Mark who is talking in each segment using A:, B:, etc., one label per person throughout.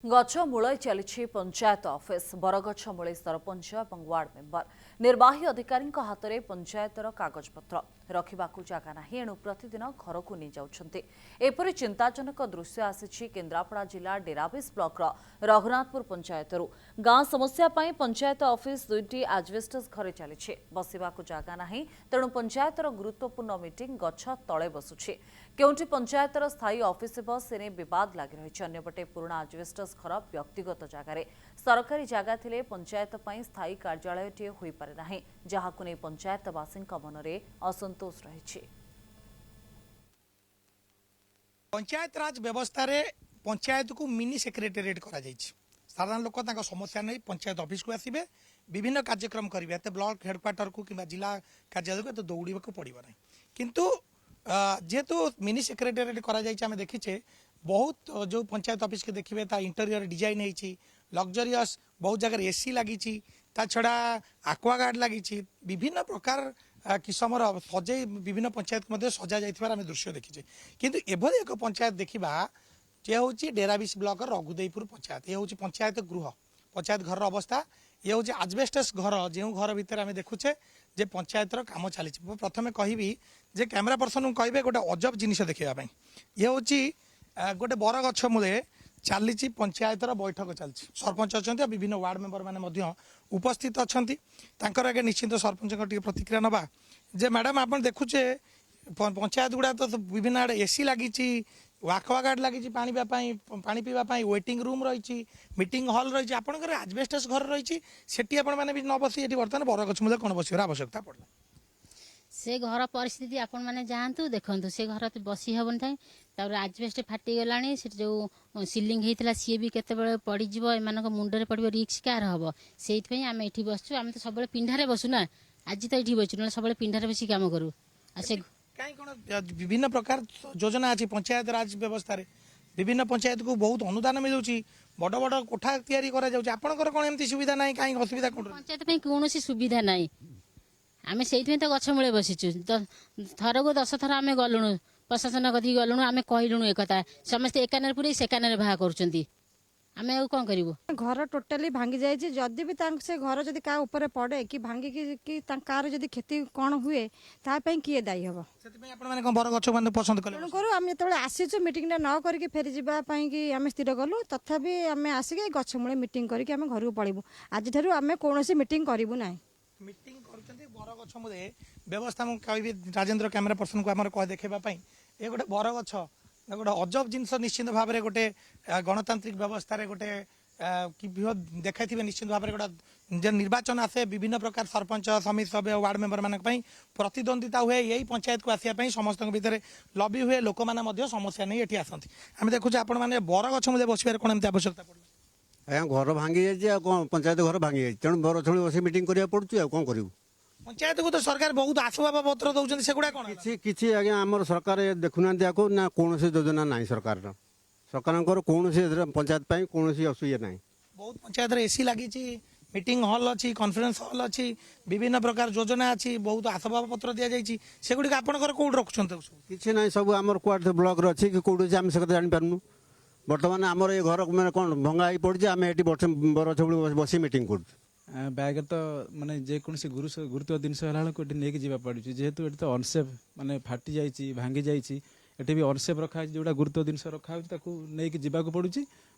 A: गछ मूल चली पंचायत ऑफिस बरगछ मूले सरपंच और वार्ड मेंबर निर्वाही अधिकारी हाथ में पंचायतर कागजपत्र रखा जगह ना एणु प्रतिदिन घर को नहीं जाउछन्ते। एपरि चिंताजनक दृश्य आसी केन्द्रापड़ा जिला डेराबिस ब्लॉक रघुनाथपुर पंचायत गाँ समस्या पाई पंचायत ऑफिस दुईटी आजबेस्टस घरे चली बसवा जगह ना तेणु पंचायतर गुरुत्वपूर्ण मीटिंग गछ तले बसुछि। केउंठी पंचायतर स्थायी ऑफिस से विवाद लगी रही अन्यपटे पुराणा आजबेस्टस घर व्यक्तिगत जगार सरकारी जगह थिले पंचायत पाई स्थायी कार्यालय टे होई पारे नाही जहाकु नै पंचायतवासी मनरे असंतोष रही।
B: पंचायत राज व्यवस्था रे पंचायत को मिनी सेक्रेटेरिएट करा जायछि। साधारण लोक समस्या नहीं पंचायत ऑफिस को आसबे विभिन्न कार्यक्रम करेंगे ब्लॉक हेडक्वार्टर को कि जिला कार्यालय को दौड़ा पड़ो ना किंतु जेहेतु मिनी सेक्रेटेरिएट करा जायछि आमे देखिछे बहुत जो पंचायत ऑफिस के देखिए इंटेरियर डिजाइन है लग्जरियस बहुत जगह एसी लगी छड़ा आक्वागार्ड लगी विभिन्न प्रकार किसमर सजे विभिन्न पंचायत मध्य सजा जाइथिबार आमे दृश्य देखिछे। किंतु एभली एक पंचायत देखिबा जे होची डेराबिस ब्लॉक रघुदेईपुर पंचायत ये होची पंचायत गृह पंचायत घर अवस्था ये होची आजबेस्टस घर जो घर भितर आमे देखुछे जे पंचायतर काम चली। प्रथमे कहबी जे कैमरा पर्सन को कहबे गोटे अजब जिनिस देखिबा ये होची गोटे बर गछ मूले चली पंचायतर बैठक चलती सरपंच अच्छा विभिन्न वार्ड मेंबर मैंने उपस्थित अच्छा आगे निश्चिंत सरपंच प्रतिक्रिया नवा जे मैडम आप देखुचे पंचायत गुड़ा तो विभिन्न आड़े एसी लगी आक्वागार्ड लगी पानी पीवाई वेटिंग रूम रही मीटिंग हॉल रही आपंकर आजबेस्टस घर रही भी न बसी बर्तमान बरगछ मूले कौन बस आवश्यकता पड़ा
C: से घर परिस्थिति आपण मैंने जातु देखु से घर बसी हेन था आजबेस्ट फाटीगला से जो सिलिंग होता सी भी केतबे पड़ज एम मुंडे पड़ो रिक्स कार हम से आम ये बसचु आम तो सब पिंढारे बसु ना आज तो ये बसु ना सब पिंढारे बस कम करूँ
B: कहीं कौन विभिन्न प्रकार योजना अच्छी पंचायत राज व्यवस्था रे विभिन्न पंचायत को बहुत अनुदान मिलूँ बड़ बड़ कोठा या कौन एमती सुविधा ना कहीं असुविधा कौन
C: पंचायत कौन सुविधा ना आम से तो गछ मूले बसीचु थर को 10 थर आम गलुणु प्रशासन कथी गलुणु आम कहलुणु एक समस्ते एकान पूरे सेकान बाहा करुँच आम कौन करूँ
D: घर टोटाली भांगी जाए जदि भी से घर जदि का ऊपर पड़े कि भांगी कि कार जदि क्षति कौन हुए तापाई किए दायी हम तेणुकर आम जो आसीचु मीटिंग न करके फेरी जावाई कि आम स्थिर कलु तथापि आम आसिक गछ मूले मीटिंग करके आम घर को पलू आज आम कौन मीटिंग करूँ ना
B: मीटिंग बरगछ मूले व्यवस्था मुझे कहि राजेन्द्र कैमेरा पर्सन को आम कह देखापी ये गोटे बरगछ गोटे अजब जिनस निश्चित भाव में गोटे गणतांत्रिक व्यवस्था गोटे कि देखा निश्चित भाव में गोटे निर्वाचन आसे विभिन्न प्रकार सरपंच समिति सभ्य वार्ड मेंबर मान प्रतिद्वंदिता हुए यही पंचायत को आसापी समस्त भितर लबी हुए लोक मैंने समस्या नहीं ये आसती आम देखुचे आपण मैंने बरगछ मूले बसबार कौन एमती आवश्यकता पड़ा
E: आज्ञा घर भांगी जाए कौन पंचायत घर भांगी जाए तेणु बरछड़ी बस मीटिंग करा पड़ू कौन करूँ
B: पंचायत को तो सरकार बहुत आसबाब पत्र दौरान से गुड़ा कौन
E: किसी आज्ञा आम सरकार देखुना ना कौन योजना ना सरकार सरकार कौन पंचायत कौन असुविधा ना
B: बहुत पंचायत एसी लगी मीटिंग हॉल अच्छी कॉन्फ्रेंस हॉल अच्छी विभिन्न प्रकार योजना अच्छी बहुत आसबाब पत्र दि जाए से गुड़ आपंकर कौट रखुच्च
E: किसी ना सब आम क्वार्टर ब्लॉक अच्छी कि कौट आम से जापारू बर्तमान आमर ये घर मैंने कौन भंगा ही पड़ी आम ये बरछ बस मीटिंग कर
F: बैग तो माने जेकोसी गुरुत्व जिनस नहीं जावा पड़ू जेहेतु ये तो अनसेफ माने फाटी जाइए भांगी जाइए भी अनसेफ रखा जोड़ा गुरुत्व जिनस रखा नहीं जावाक पड़ू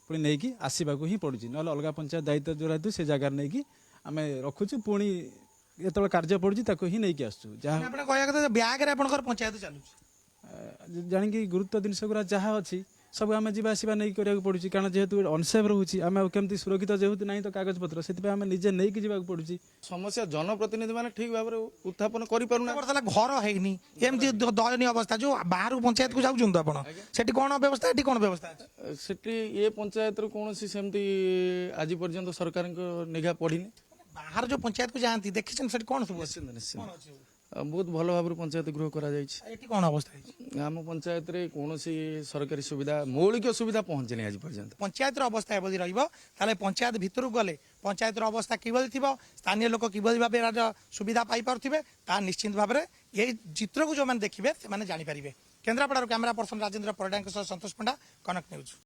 F: पुणी नहीं आसवाक ही पड़ू ना अलग पंचायत दायित्व जो से जगार नहीं आम रखुचु पुणी जो कार्य पड़ू ही नहीं आसचु
B: जहाँ पंचायत चलू
F: जाणी गुरुत्व जिनस गुरा जहाँ अच्छी सब आम जावा नहीं कराया पड़ू कारण जेहेतु अनसेफ रोचे आम केमती सुरक्षित जेहेतु नहीं तो कागज पत्र से आम निजे नहीं जावाक पड़ू
G: समस्या जनप्रतिनिधि मैंने ठीक भाव उत्थापन करें
B: घर है दयनीय अवस्था जो बाहर पंचायत को जाऊँ से कौन व्यवस्था कौन व्यवस्था
G: से ये पंचायत कौन सेमती आज पर्यंत सरकार निघा पड़ी
B: बाहर जो पंचायत को जाती देखी कौन सब
G: बहुत भल भाव पंचायत गृह
B: कौन अवस्था
G: आम पंचायत रे कौन सरकारी सुविधा मौलिक सुविधा पहुँचनी आज पर्यंत
B: पंचायत अवस्था एवं रही पंचायत भितर गले पंचायत अवस्था किभली थी स्थानीय लोक किभली भाव सुविधा पाई पारे निश्चित भाव में यही चित्र को जो मैंने देखिए से जापर केन्द्रापड़ा कैमेरा पर्सन राजेन्द्र परिडा सतोष पंडा कनक न्यूज।